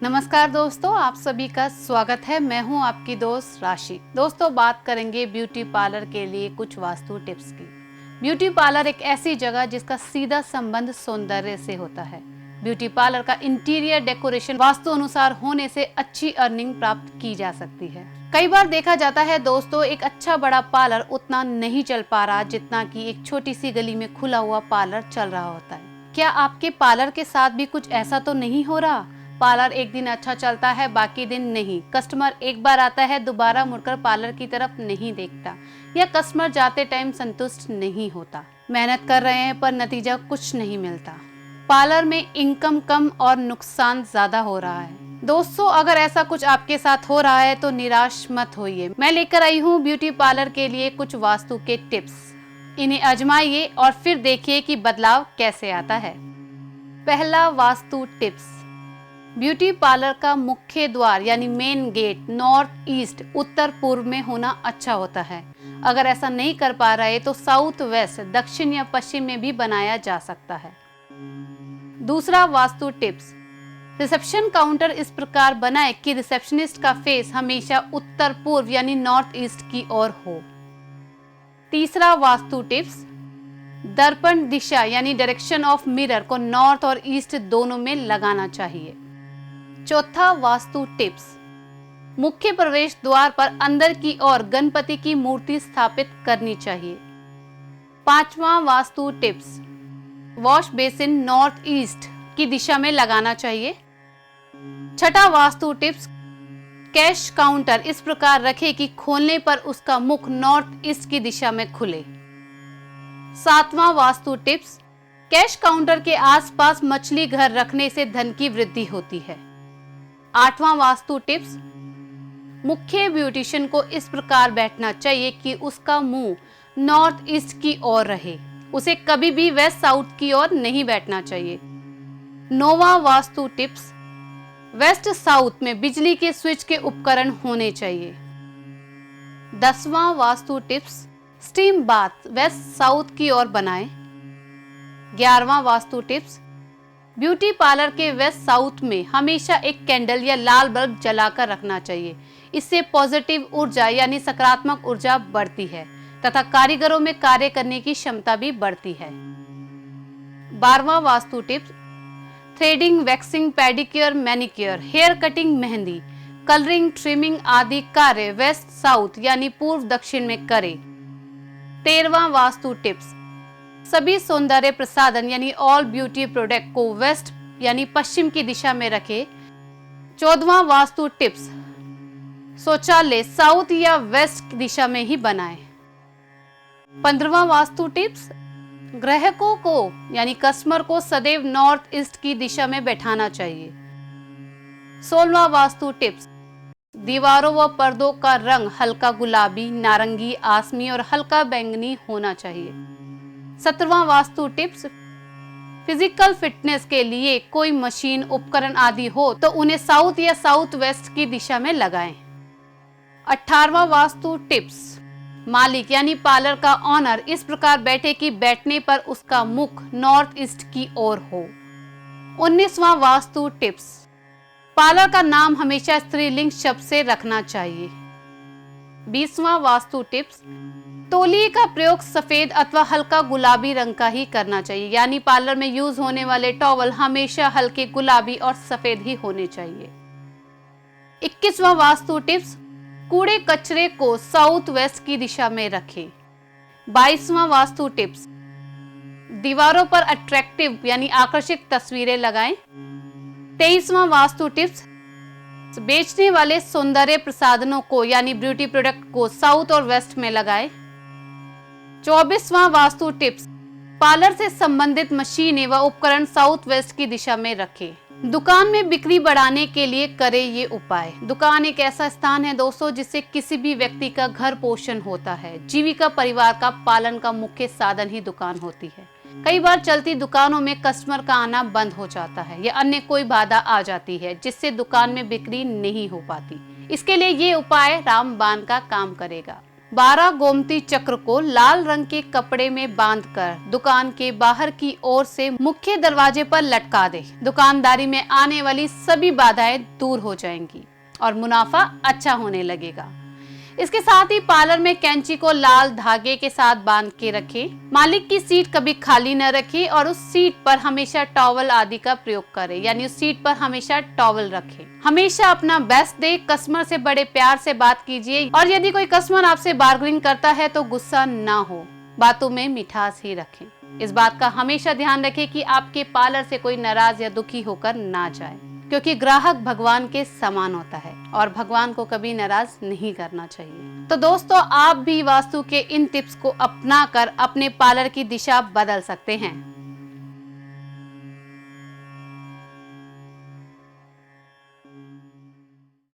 नमस्कार दोस्तों, आप सभी का स्वागत है। मैं हूं आपकी दोस्त राशि। दोस्तों, बात करेंगे ब्यूटी पार्लर के लिए कुछ वास्तु टिप्स की। ब्यूटी पार्लर एक ऐसी जगह जिसका सीधा संबंध सौंदर्य से होता है। ब्यूटी पार्लर का इंटीरियर डेकोरेशन वास्तु अनुसार होने से अच्छी अर्निंग प्राप्त की जा सकती है। कई बार देखा जाता है दोस्तों, एक अच्छा बड़ा पार्लर उतना नहीं चल पा रहा जितना कि एक छोटी सी गली में खुला हुआ पार्लर चल रहा होता है। क्या आपके पार्लर के साथ भी कुछ ऐसा तो नहीं हो रहा? पार्लर एक दिन अच्छा चलता है, बाकी दिन नहीं। कस्टमर एक बार आता है, दोबारा मुड़कर पार्लर की तरफ नहीं देखता, या कस्टमर जाते टाइम संतुष्ट नहीं होता। मेहनत कर रहे हैं पर नतीजा कुछ नहीं मिलता। पार्लर में इनकम कम और नुकसान ज्यादा हो रहा है। दोस्तों, अगर ऐसा कुछ आपके साथ हो रहा है तो निराश मत होइए। मैं लेकर आई हूँ ब्यूटी पार्लर के लिए कुछ वास्तु के टिप्स। इन्हें आजमाइए और फिर देखिए कि बदलाव कैसे आता है। पहला वास्तु टिप्स। ब्यूटी पार्लर का मुख्य द्वार यानी मेन गेट नॉर्थ ईस्ट उत्तर पूर्व में होना अच्छा होता है। अगर ऐसा नहीं कर पा रहे तो साउथ वेस्ट दक्षिण या पश्चिम में भी बनाया जा सकता है। दूसरा वास्तु टिप्स। रिसेप्शन काउंटर इस प्रकार बनाए कि रिसेप्शनिस्ट का फेस हमेशा उत्तर पूर्व यानी नॉर्थ ईस्ट की ओर हो। तीसरा वास्तु टिप्स। दर्पण दिशा यानी डायरेक्शन ऑफ मिरर को नॉर्थ और ईस्ट दोनों में लगाना चाहिए। चौथा वास्तु टिप्स। मुख्य प्रवेश द्वार पर अंदर की ओर गणपति की मूर्ति स्थापित करनी चाहिए। पांचवा vastu tips. Wash basin north east की दिशा में लगाना चाहिए। छठा वास्तु टिप्स। कैश काउंटर इस प्रकार रखें कि खोलने पर उसका मुख नॉर्थ ईस्ट की दिशा में खुले। सातवां वास्तु टिप्स। कैश काउंटर के आसपास मछली घर रखने से धन की वृद्धि होती है। आठवां वास्तु टिप्स। मुख्य ब्यूटिशियन को इस प्रकार बैठना चाहिए कि उसका मुंह नॉर्थ ईस्ट की ओर रहे। उसे कभी भी वेस्ट साउथ की ओर नहीं बैठना चाहिए। नौवां वास्तु टिप्स। वेस्ट साउथ में बिजली के स्विच के उपकरण होने चाहिए। 10वां vastu tips. Steam bath west south की ओर बनाएं। 11वां वास्तु टिप्स। ब्यूटी पार्लर के वेस्ट साउथ में हमेशा एक कैंडल या लाल बल्ब जलाकर रखना चाहिए। इससे पॉजिटिव ऊर्जा यानी सकारात्मक ऊर्जा बढ़ती है तथा कारीगरों में कार्य करने की क्षमता भी बढ़ती है। 12वां vastu tips. Threading, waxing, pedicure, manicure, hair cutting, mehndi, colouring, trimming आदि कार्य वेस्ट साउथ यानी पूर्व दक्षिण में करें। 13वां वास्तु टिप्स। सभी सौंदर्य प्रसाधन यानी ऑल ब्यूटी प्रोडक्ट को वेस्ट यानी पश्चिम की दिशा में रखें। 14वां वास्तु टिप्स। शौचालय साउथ या वेस्ट की दिशा में ही बनाएं। 15वां वास्तु टिप्स। ग्राहकों को यानी कस्टमर को सदैव नॉर्थ ईस्ट की दिशा में बैठाना चाहिए। 16वां वास्तु टिप्स। दीवारों व पर्दों का रंग हल्का गुलाबी, नारंगी, आसमी और हल्का बैंगनी होना चाहिए। 17वां वास्तु टिप्स। फिजिकल फिटनेस के लिए कोई मशीन, उपकरण आदि हो तो उन्हें साउथ या साउथ वेस्ट की दिशा में लगाएं। 18वां वास्तु टिप्स। मालिक यानी पार्लर का ऑनर इस प्रकार बैठे कि बैठने पर उसका मुख नॉर्थ ईस्ट की ओर हो। 19वां वास्तु टिप्स। पार्लर का नाम हमेशा स्त्रीलिंग शब्द से रखना चाहिए। 20वां वास्तु टिप्स। तौलिए का प्रयोग सफेद अथवा हल्का गुलाबी रंग का ही करना चाहिए, यानी पार्लर में यूज होने वाले टॉवल हमेशा हल्के गुलाबी और सफेद ही होने चाहिए। 21वां वास्तु टिप्स। कूड़े कचरे को साउथ वेस्ट की दिशा में रखें। 22वां वास्तु टिप्स। दीवारों पर अट्रैक्टिव यानी आकर्षक तस्वीरें लगाएं। 23वां वास्तु टिप्स। बेचने वाले सौंदर्य प्रसाधनों को यानी ब्यूटी प्रोडक्ट को साउथ और वेस्ट में लगाएं। 24वां वास्तु टिप्स। पार्लर से संबंधित मशीनें व उपकरण साउथ वेस्ट की दिशा में रखें। दुकान में बिक्री बढ़ाने के लिए करें ये उपाय। दुकान एक ऐसा स्थान है दोस्तों जिससे किसी भी व्यक्ति का घर पोषण होता है। जीविका परिवार का पालन का मुख्य साधन ही दुकान होती है। कई बार चलती दुकानों में कस्टमर का आना बंद हो जाता है या अन्य कोई बाधा आ जाती है जिससे दुकान में बिक्री नहीं हो पाती। इसके लिए ये उपाय रामबाण का काम करेगा। 12 गोमती चक्र को लाल रंग के कपड़े में बांधकर दुकान के बाहर की ओर से मुख्य दरवाजे पर लटका दे। दुकानदारी में आने वाली सभी बाधाएं दूर हो जाएंगी और मुनाफा अच्छा होने लगेगा। इसके साथ ही पार्लर में कैंची को लाल धागे के साथ बांध के रखें। मालिक की सीट कभी खाली न रखें और उस सीट पर हमेशा टॉवल आदि का प्रयोग करें, यानी उस सीट पर हमेशा टॉवल रखें। हमेशा अपना बेस्ट दे, कस्टमर से बड़े प्यार से बात कीजिए और यदि कोई कस्टमर आपसे बार्गेनिंग करता है तो गुस्सा ना हो, बातों में मिठास ही रखें। इस बात का हमेशा ध्यान रखें कि आपके पार्लर से कोई नाराज या दुखी होकर ना जाए, क्योंकि ग्राहक भगवान के समान होता है और भगवान को कभी नाराज नहीं करना चाहिए। तो दोस्तों, आप भी वास्तु के इन टिप्स को अपना कर अपने पार्लर की दिशा बदल सकते हैं।